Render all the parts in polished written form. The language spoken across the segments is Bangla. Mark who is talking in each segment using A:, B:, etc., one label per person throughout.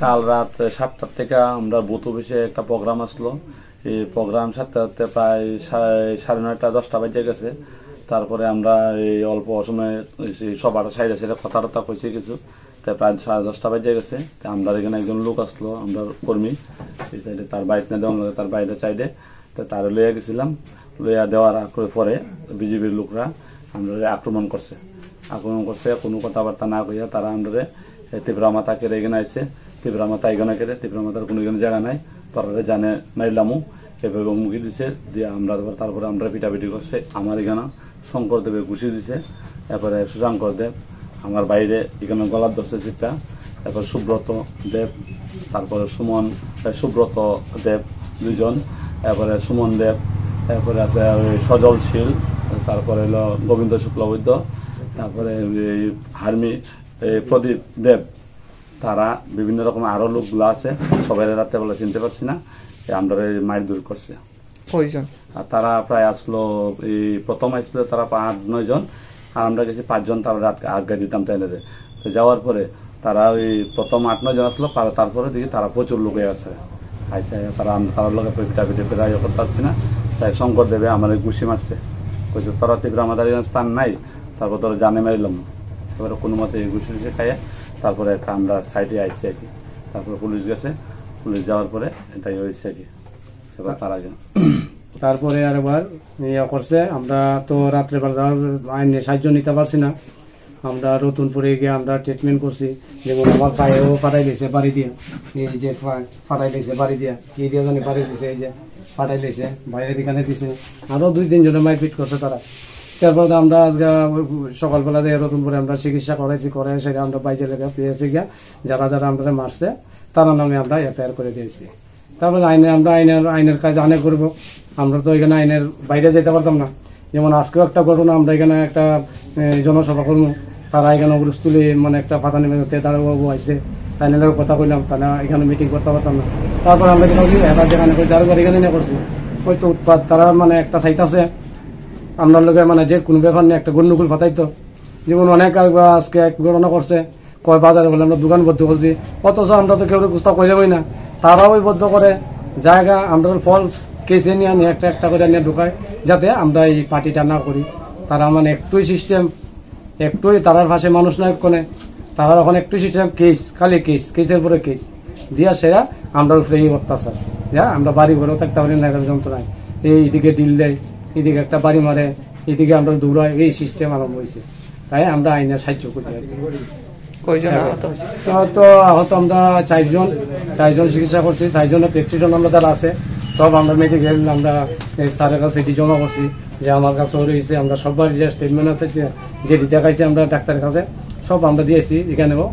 A: কাল রাত 7টার থেকে আমরা বুথ অফিসে একটা প্রোগ্রাম আসলো। এই প্রোগ্রাম 7টাতে প্রায় 9:30 10টা বাজে গেছে। তারপরে আমরা এই অল্প সময় সবার সাইডে সাইডে কথাবার্তা কইছি কিছু, তাই প্রায় 10:30 বাজে গেছে। আমরা এখানে একজন লোক আসলো, আমরা কর্মী, এই সাইডে তার বাইক না দেওয়া তার বাইরে সাইডে, তো তার লইয়া গেছিলাম। লইয়া দেওয়ার পরে বিজেপির লোকরা আমরা আক্রমণ করছে, কোনো কথাবার্তা না কইয়া তারা আমরা তীব্রামাতা কেড়ে এখানে আইসে। তীব্রামাতা এখানে কেড়ে তীব্রামাতার কোনো এখানে জায়গা নাই, পরে জানে মাইলামু এভাবে মুখি দিছে দিয়ে আমরা তারপরে আমরা পিটাপিটি করছে। আমার এখানে শঙ্কর দেবে ঘুষি দিছে, এরপরে সুশাঙ্কর দেব আমার বাইরে এখানে গলার ধরছে চিপটা, তারপর সুব্রত দেব, তারপরে সুব্রত দেব 2 জন, এরপরে সুমন দেব, তারপরে আছে সজল শীল, তারপরে হলো গোবিন্দ শুক্লবৈদ্য, তারপরে হার্মি প্রদীপ দেব, তারা বিভিন্ন রকম আরো লোকগুলো আছে, সবাই রাতে বলে চিনতে পারছি না। আমরা মাইর দূর করছে
B: কয়জন,
A: আর তারা প্রায় আসলো এই প্রথম আসলো তারা 8-9 জন, আর আমরা গেছি 5 জন। তারা আজ্ঞা দিতাম ট্রেনের। তো যাওয়ার পরে তারা ওই প্রথম 8-9 জন আসলো, তারপরে দেখি তারা প্রচুর লোকে আছে আইসে। তারা লোকে পিটাপিটি প্রায় করতে পারছি না। তাই শঙ্কর দেবে আমার ঘুষি মারছে, কইছে তোরা তীব্র আমাদের স্থান নাই, তারপর তোরা জানে মারিলাম। এবারে কোনো মতে ঘুষি ঘুষি খাইয়ে তারপরে আমরা সাইডে আইসি আর কি। তারপরে পুলিশ গেছে, পুলিশ যাওয়ার পরে এটাই হয়েছে আর কি। এবার তারা
C: তারপরে আরেকবার ইয়ে করছে। আমরা তো রাত্রেবেলা আইনে সাহায্য নিতে পারছি না। আমরা রতনপুরে গিয়ে আমরা ট্রিটমেন্ট করছি। যেমন আমার পায়েও ফাটাই লেছে বাড়ি দিয়ে, এই যে ফাটাই লেছে বাড়ি দিয়া, এই দিয়ে জানি বাড়ি দিয়েছে, এই যে ফাটাই লেছে বাইরের এখানে দিছে। আরও 2-3 জনে মারপিট করছে তারা। তারপর আমরা আজকে সকালবেলা যে রতনপুরে আমরা চিকিৎসা করাইছি, সেটা আমরা বাইরে লেগে পেয়েছি গিয়া যারা যারা আমরা মারছে তারা নামে আমরা এফআইআর করে দিয়েছি। তারপরে আমরা আইনের কাজ আনে করবো। আমরা তো এখানে আইনের বাইরে যেতে পারতাম না। যেমন আজকেও একটা ঘটনা, আমরা এখানে একটা জনসভা করবো, তারা এখানে অবরোধ তুলে মানে একটা ফাতা নেমে তারা বাবু আইসে, তাই নিয়ে কথা কইলাম, তারা এখানে মিটিং করতে পারতাম না। তারপর আমরা এবার যেখানে করছি আরেকবার এখানে নিয়ে করছি, ওই তো উৎপাদ। তারা মানে একটা সাইট আছে আপনার লোকের মানে যে কোনো ব্যাপার নিয়ে একটা গন্ডগোল ফাতাইতো। যেমন অনেক আজকে এক ঘটনা করছে, কয় বাজারে বলে আমরা দোকান বদ্ধ করছি, অথচ আমরা তো কেউ গুস্তা কই যাবই না। তারাও ওই বদ্ধ করে জায়গা আমরা ফলস কেসে নিয়ে একটা করে নিয়ে ঢুকায়, যাতে আমরা এই পার্টিটা না করি। তারা মানে একটুই সিস্টেম, একটুই তারার ভাষে মানুষ নয় কোনে, তারা এখন একটু সিস্টেম কেস, খালি কেসের পরে কেস দিয়া সেরা আমরা উপরে এই অত্যাচার। যা আমরা বাড়ি ঘরেও থাকতে পারি না, যন্ত্রণায় এইদিকে ডিল দেয়, এদিকে একটা বাড়ি মারে, এদিকে আমরা দৌড়াই, এই সিস্টেম আরম্ভ হয়েছে। তাই আমরা আইনের সাহায্য করি। তো আহত আমরা 4 জন চিকিৎসা করছি। 4 জনের প্রেসক্রিপশন আমরা যারা আছে সব আমরা মেডিকেল আমরা স্যারের কাছে এটি জমা করছি যে আমার কাছে রয়েছে। আমরা সবার যে স্টেটমেন্ট আছে যেটি দেখাইছি আমরা ডাক্তারের কাছে সব আমরা দিয়েছি, এখানেও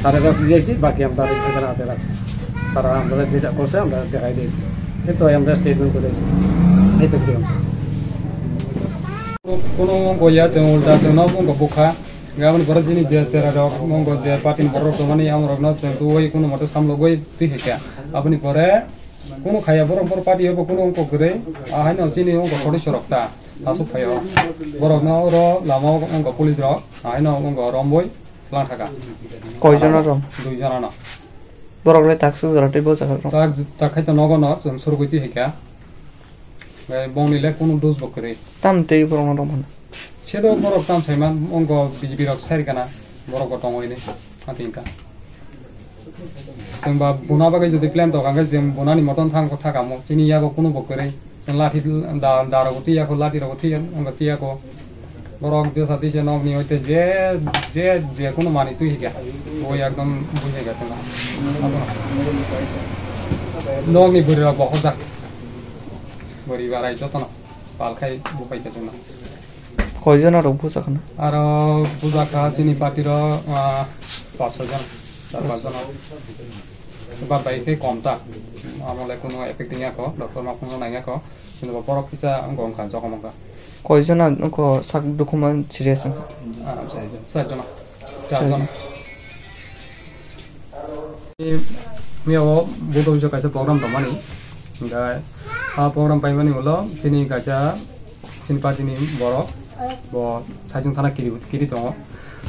C: স্যারের কাছে দিয়েছি, বাকি আমরা এখানে হাতে রাখছি। তারা আমরা যেটা করছে আমরা দেখাই দিয়েছি, তো আমরা স্টেটমেন্ট করেছি। এই তো
D: কোনো গয়া जों उल्टा जोंनाव बुंगो बुखा गाबोन बर जिनि जे जेराव मंगो जे पार्टिन बर रमानि आमरगनो जों दुई कोनो मते सामलगoi तुइहेका आपनि परे कोनो खाया बर पार्टी हबो कोनो अंक गरे आहायनो जिनि अंक खडि सरकता आसु फायो बरगनो र लामाव अंक पुलिस र आहायनो अंक रमबoi लांथाका
B: कयजन रम
D: 2 जनानो
B: बरगले ताकसु जराटे बो जाखा
D: ताक खायता नगनो जों सरगoi तुइहेका बंगनिले कोनो दोष बकरे
B: तामते बरगनो रमन
D: सेदो बरक ताम साइमान अंग बिजिबि रक साइरगाना बरक टंगइने आतिंका जोंबा बुनाबागै जदि प्लान तो गांगे जों बुनानि मतन थांग थाकामो जिनि यागो कोनो बकरे जों लाठी दारगति याको लाठी रगति अंग तियाको बरक देसा दिसे नगनि होइते जे कोनो मानि तुइ हिगा ओ एकदम बुझेगा तंगा नगनि बुरिरा बखजा बरि बाराय जतन पालखाय बुपाइते जोंना
B: কয়জন আর বুঝা খানা
D: আর বুঝা খা চিনি পার্টির 500 জন 4-5 জন এবার বাইকে কমতা আমলে কোনো এফেক্টিং ইয়াকো ডক্টর মাকুনো নাইয়াকো কিন্তু বড় পিছা গংখা জকমকা
B: কয়জন আনকো সাক ডকুমেন্ট সিরিয়াস
D: আচ্ছা 4 জন 4 জন মিয়াও বুদো বিজো কাছে প্রোগ্রাম দমানি গায় program paimani holo chini gacha chini party ni borok bo sajung thana kiri tongo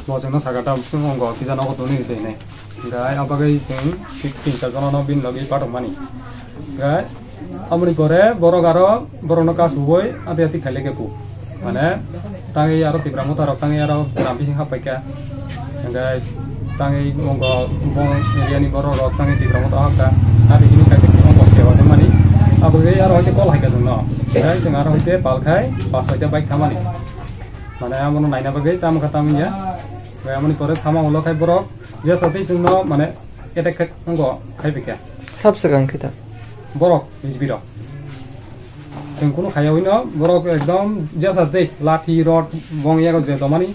D: bo jengno sagata ongo kija nogo toni dei nei Gai abagai sing tingkal jono bin lagi patok mani. Gai amri pore borogaro borono kas boy ati khale ke pu. Mane tangi aro tibramu tarok tangi aro rambi sing hapaika. Gai tangi monggo bong yani bororo tangi tibramu tahaka. Ati ini kasih monggo kewa mani. Abagai aro hoite kol haika jono. Gai sing aro hoite palkai pas hoite baik kamani. Mane amono naina bagai tam khataminya. Gai amri pore thama ulo kai borok dia sate jono mane eta monggo kai bika.
B: Sabsagan kita.
D: Borok bijbiro. Yang kuno kaya wino borok ekdom jasa deh lati rod bong ya ko je domani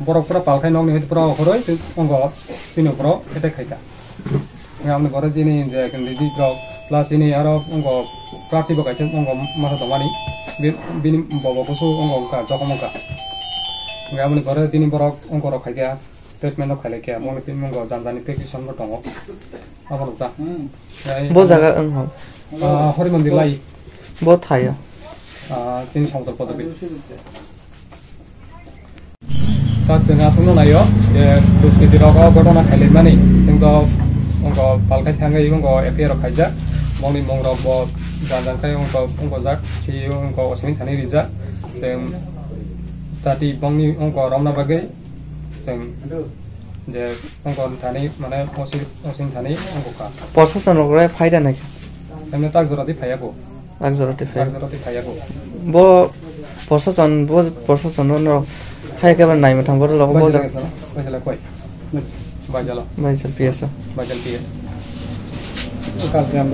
D: borok pura palkai nong ni pura khoroi monggo sino pro eta khaita. Ngamne borok jini je kendi drop plus ini aro monggo prati bagai chen monggo masa domani bini bobo kosu monggo ka jokomongka. Ngamne borok tini borok monggo khaika treatment of khale kya monggo janjani practitioner tongo. Apa lupa?
B: Bo jaga ang ho.
D: Hori mandir lai.
B: Bo thaya.
D: Sini samudra padabi. Tak jengah sunu nayo. Ya terus kita rokok berona kali mana? Sehingga monggo palkai tangga itu monggo FPR kaja. Mongni mongrok bo jangan kai monggo jak. Si monggo osmin thani rija. Sehing tadi bangni monggo ramna bagai. Sehing je monggo thani mana osin thani monggo ka.
B: Procession rokre faida nahi.
D: Kami tak jorati faya ko.
B: Agzorati
D: Tak
B: faida.
D: jorati faya ko.
B: Bo procession no hai ke ban nai mathang bo lo bo jak.
D: Bajala koi. Bajala.
B: Mai sal piasa.
D: Bajal PS.
C: Kalau yang